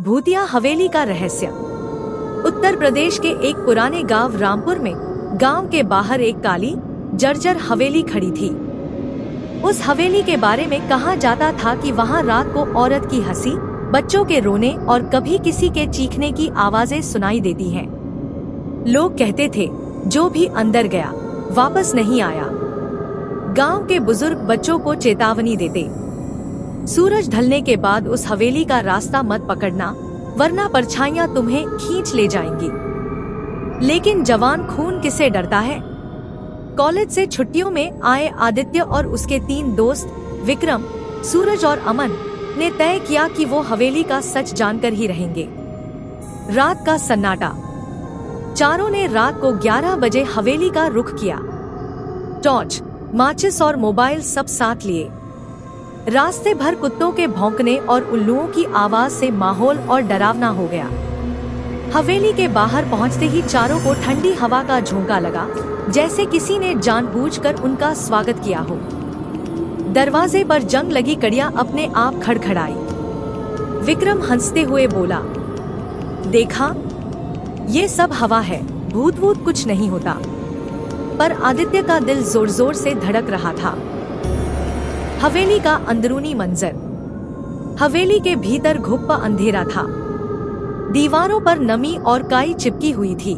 भूतिया हवेली का रहस्य। उत्तर प्रदेश के एक पुराने गांव रामपुर में गांव के बाहर एक काली जर्जर हवेली खड़ी थी। उस हवेली के बारे में कहा जाता था कि वहां रात को औरत की हंसी, बच्चों के रोने और कभी किसी के चीखने की आवाजें सुनाई देती हैं। लोग कहते थे जो भी अंदर गया वापस नहीं आया। गांव के बुजुर्ग बच्चों को चेतावनी देते, सूरज ढलने के बाद उस हवेली का रास्ता मत पकड़ना, वरना परछाइयां तुम्हें खींच ले जाएंगी। लेकिन जवान खून किसे डरता है। कॉलेज से छुट्टियों में आए आदित्य और उसके 3 दोस्त विक्रम, सूरज और अमन ने तय किया कि वो हवेली का सच जानकर ही रहेंगे। रात का सन्नाटा। चारों ने रात को 11 बजे हवेली का रुख किया। टॉर्च, माचिस और मोबाइल सब साथ लिए। रास्ते भर कुत्तों के भौंकने और उल्लुओं की आवाज से माहौल और डरावना हो गया। हवेली के बाहर पहुंचते ही चारों को ठंडी हवा का झोंका लगा, जैसे किसी ने जानबूझकर उनका स्वागत किया हो। दरवाजे पर जंग लगी कड़ियां अपने आप खड़खड़ाई। विक्रम हंसते हुए बोला, देखा, ये सब हवा है, भूत वूत कुछ नहीं होता। पर आदित्य का दिल जोर जोर से धड़क रहा था। हवेली का अंदरूनी मंजर। हवेली के भीतर घुप्पा अंधेरा था। दीवारों पर नमी और काई चिपकी हुई थी।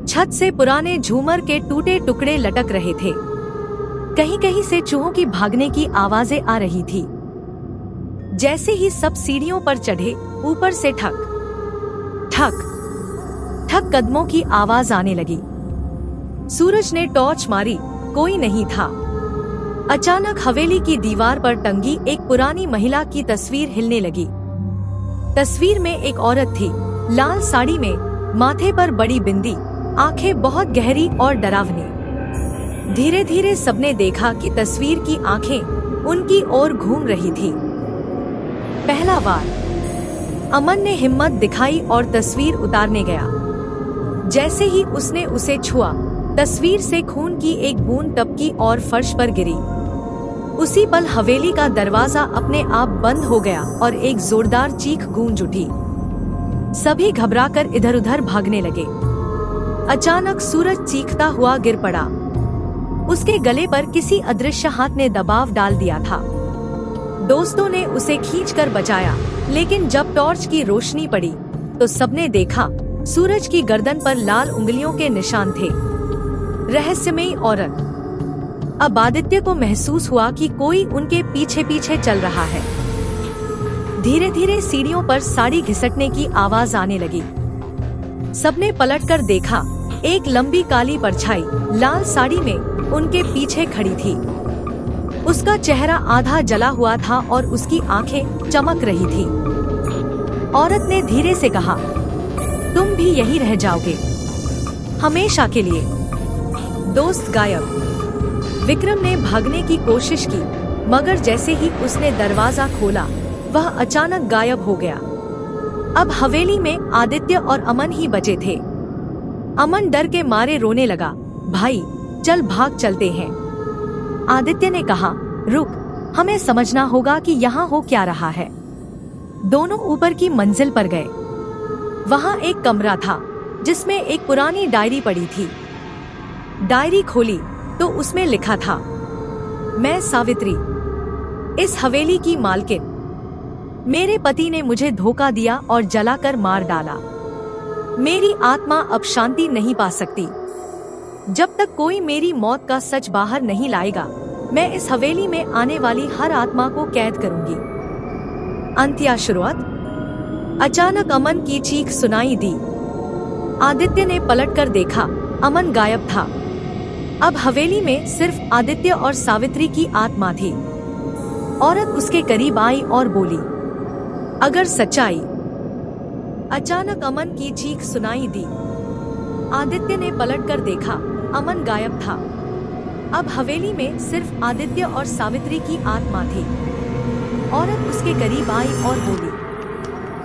छत से पुराने झूमर के टूटे टुकड़े लटक रहे थे। कहीं कहीं से चूहों की भागने की आवाजें आ रही थी। जैसे ही सब सीढ़ियों पर चढ़े, ऊपर से ठक ठक ठक कदमों की आवाज आने लगी। सूरज ने टॉर्च मारी, कोई नहीं था। अचानक हवेली की दीवार पर टंगी एक पुरानी महिला की तस्वीर हिलने लगी। तस्वीर में एक औरत थी, लाल साड़ी में, माथे पर बड़ी बिंदी, आंखें बहुत गहरी और डरावनी। धीरे धीरे सबने देखा कि तस्वीर की आंखें उनकी ओर घूम रही थी। पहला बार अमन ने हिम्मत दिखाई और तस्वीर उतारने गया। जैसे ही उसने उसे छुआ, तस्वीर से खून की एक बूंद टपकी और फर्श पर गिरी। उसी पल हवेली का दरवाजा अपने आप बंद हो गया और एक जोरदार चीख गूंज उठी। सभी घबराकर इधर उधर भागने लगे। अचानक सूरज चीखता हुआ गिर पड़ा। उसके गले पर किसी अदृश्य हाथ ने दबाव डाल दिया था। दोस्तों ने उसे खींचकर बचाया, लेकिन जब टॉर्च की रोशनी पड़ी तो सबने देखा सूरज की गर्दन पर लाल उंगलियों के निशान थे। रहस्यमयी औरत। अब आदित्य को महसूस हुआ कि कोई उनके पीछे पीछे चल रहा है। धीरे धीरे सीढ़ियों पर साड़ी घिसटने की आवाज आने लगी। सबने पलटकर देखा, एक लंबी काली परछाई लाल साड़ी में उनके पीछे खड़ी थी। उसका चेहरा आधा जला हुआ था और उसकी आंखें चमक रही थी। औरत ने धीरे से कहा, तुम भी यहीं रह जाओगे हमेशा के लिए। दोस्त गायब। विक्रम ने भागने की कोशिश की, मगर जैसे ही उसने दरवाजा खोला, वह अचानक गायब हो गया। अब हवेली में आदित्य और अमन ही बचे थे। अमन डर के मारे रोने लगा, भाई चल भाग चलते हैं। आदित्य ने कहा, रुक, हमें समझना होगा कि यहाँ हो क्या रहा है। दोनों ऊपर की मंजिल पर गए। वहाँ एक कमरा था जिसमें एक पुरानी डायरी पड़ी थी। डायरी खोली तो उसमें लिखा था, मैं सावित्री, इस हवेली की मालकिन। मेरे पति ने मुझे धोखा दिया और जलाकर मार डाला। मेरी आत्मा अब शांति नहीं पा सकती। जब तक कोई मेरी मौत का सच बाहर नहीं लाएगा, मैं इस हवेली में आने वाली हर आत्मा को कैद करूंगी। अंत या शुरुआत। अचानक अमन की चीख सुनाई दी। आदित्य ने पलटकर देखा, अमन गायब था। अब हवेली में सिर्फ आदित्य और सावित्री की आत्मा थी। औरत उसके करीब आई और बोली, अगर सच्चाई। अचानक अमन की चीख सुनाई दी। आदित्य ने पलटकर देखा, अमन गायब था। अब हवेली में सिर्फ आदित्य और सावित्री की आत्मा थी। औरत उसके करीब आई और बोली,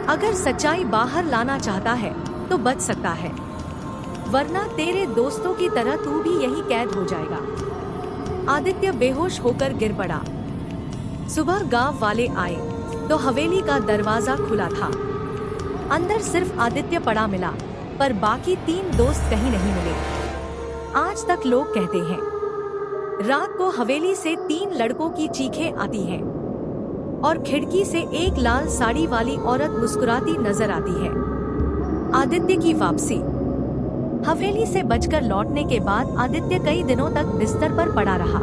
अगर सच्चाई बाहर लाना चाहता है तो बच सकता है, वरना तेरे दोस्तों की तरह तू भी यहीं कैद हो जाएगा। आदित्य बेहोश होकर गिर पड़ा। सुबह गांव वाले आए। तो हवेली का दरवाजा खुला था। अंदर सिर्फ आदित्य पड़ा मिला, पर बाकी 3 दोस्त कहीं नहीं मिले। आज तक लोग कहते हैं रात को हवेली से 3 लड़कों की चीखें आती हैं और खिड़की से एक लाल साड़ी वाली औरत मुस्कुराती नजर आती है। आदित्य की वापसी। हवेली से बचकर लौटने के बाद आदित्य कई दिनों तक बिस्तर पर पड़ा रहा।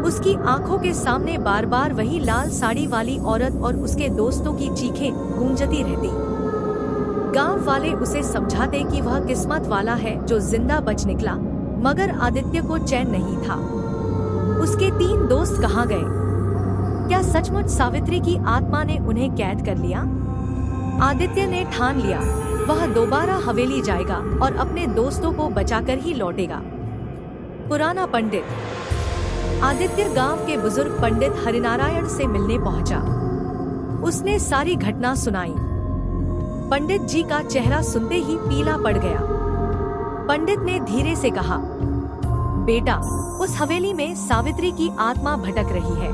उसकी आंखों के सामने बार बार वही लाल साड़ी वाली औरत और उसके दोस्तों की चीखें गूंजती रहती। गांव वाले उसे समझाते कि वह किस्मत वाला है जो जिंदा बच निकला, मगर आदित्य को चैन नहीं था। उसके 3 दोस्त कहाँ गए? क्या सचमुच सावित्री की आत्मा ने उन्हें कैद कर लिया? आदित्य ने ठान लिया वह दोबारा हवेली जाएगा और अपने दोस्तों को बचाकर ही लौटेगा। पुराना पंडित। आदित्य गांव के बुजुर्ग पंडित हरिनारायण से मिलने पहुंचा। उसने सारी घटना सुनाई। पंडित जी का चेहरा सुनते ही पीला पड़ गया। पंडित ने धीरे से कहा, बेटा, उस हवेली में सावित्री की आत्मा भटक रही है।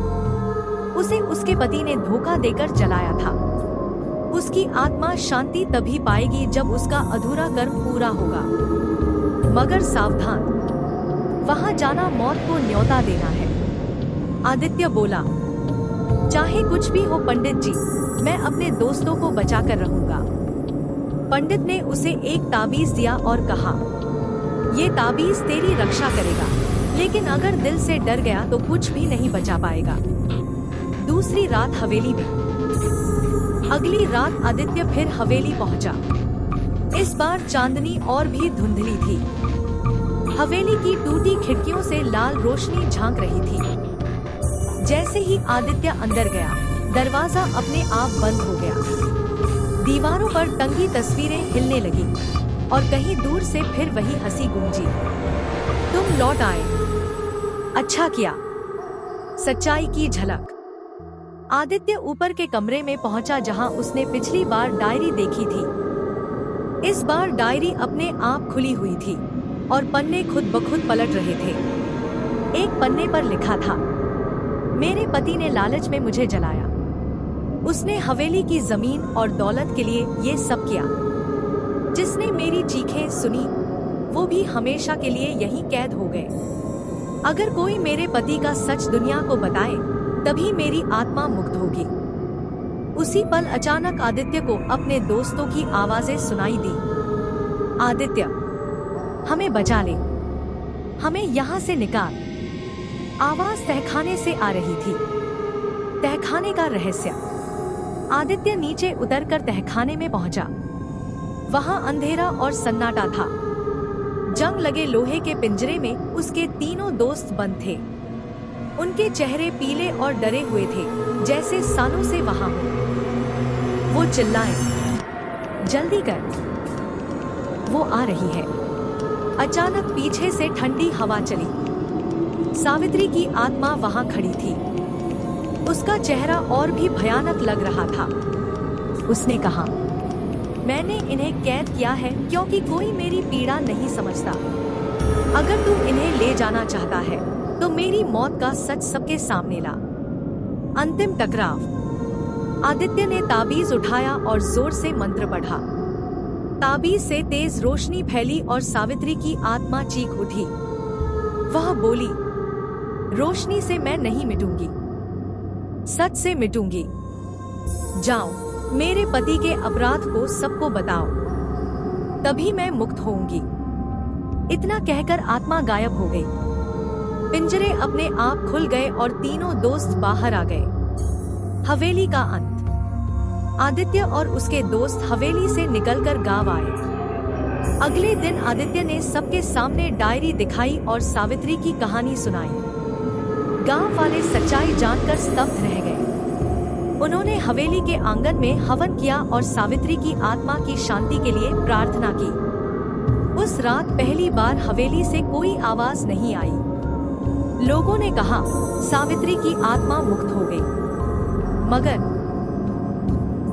उसे उसके पति ने धोखा देकर जलाया था। उसकी आत्मा शांति तभी पाएगी जब उसका अधूरा कर्म पूरा होगा। मगर सावधान, वहां जाना मौत को न्योता देना है। आदित्य बोला, चाहे कुछ भी हो पंडित जी, मैं अपने दोस्तों को बचाकर रहूंगा। पंडित ने उसे एक ताबीज दिया और कहा, ये ताबीज तेरी रक्षा करेगा, लेकिन अगर दिल से डर गया तो कुछ भी नहीं बचा पाएगा। दूसरी रात हवेली में। अगली रात आदित्य फिर हवेली पहुंचा। इस बार चांदनी और भी धुंधली थी। हवेली की टूटी खिड़कियों से लाल रोशनी झांक रही थी। जैसे ही आदित्य अंदर गया, दरवाजा अपने आप बंद हो गया। दीवारों पर टंगी तस्वीरें हिलने लगी और कहीं दूर से फिर वही हंसी गूंजी। तुम लौट आए, अच्छा किया। सच्चाई की झलक। आदित्य ऊपर के कमरे में पहुंचा जहां उसने पिछली बार डायरी देखी थी। इस बार डायरी अपने आप खुली हुई थी और पन्ने खुद ब खुद पलट रहे थे। एक पन्ने पर लिखा था, मेरे पति ने लालच में मुझे जलाया। उसने हवेली की जमीन और दौलत के लिए ये सब किया। जिसने मेरी चीखें सुनी वो भी हमेशा के लिए यहीं कैद हो गए। अगर कोई मेरे पति का सच दुनिया को बताए तभी मेरी आत्मा मुक्त होगी। उसी पल अचानक आदित्य को अपने दोस्तों की आवाजें सुनाई दी। आदित्य, हमें बचा ले, हमें यहाँ से निकाल। आवाज तहखाने से आ रही थी। तहखाने का रहस्य। आदित्य नीचे उतरकर तहखाने में पहुंचा। वहां अंधेरा और सन्नाटा था। जंग लगे लोहे के पिंजरे में उसके 3 दोस्त बंद थे। उनके चेहरे पीले और डरे हुए थे, जैसे सालों से वहां हो। वो चिल्लाए, जल्दी कर, वो आ रही है। अचानक पीछे से ठंडी हवा चली। सावित्री की आत्मा वहां खड़ी थी। उसका चेहरा और भी भयानक लग रहा था। उसने कहा, मैंने इन्हें कैद किया है क्योंकि कोई मेरी पीड़ा नहीं समझता। अगर तू इन्हें ले जाना चाहता है तो मेरी मौत का सच सबके सामने ला। अंतिम टकराव। आदित्य ने ताबीज उठाया और जोर से मंत्र पढ़ा। ताबीज से तेज रोशनी फैली और सावित्री की आत्मा चीख उठी। वह बोली, रोशनी से मैं नहीं मिटूंगी, सच से मिटूंगी। जाओ, मेरे पति के अपराध को सबको बताओ, तभी मैं मुक्त होऊंगी। इतना कहकर आत्मा गायब हो गई। पिंजरे अपने आप खुल गए और 3 दोस्त बाहर आ गए। हवेली का अंत। आदित्य और उसके दोस्त हवेली से निकलकर गांव आए। अगले दिन आदित्य ने सबके सामने डायरी दिखाई और सावित्री की कहानी सुनाई। गांव वाले सच्चाई जानकर स्तब्ध रह गए। उन्होंने हवेली के आंगन में हवन किया और सावित्री की आत्मा की शांति के लिए प्रार्थना की। उस रात पहली बार हवेली से कोई आवाज नहीं आई। लोगों ने कहा, सावित्री की आत्मा मुक्त हो गई। मगर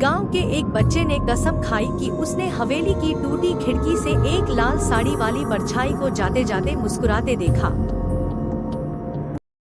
गांव के एक बच्चे ने कसम खाई कि उसने हवेली की टूटी खिड़की से एक लाल साड़ी वाली परछाई को जाते जाते मुस्कुराते देखा।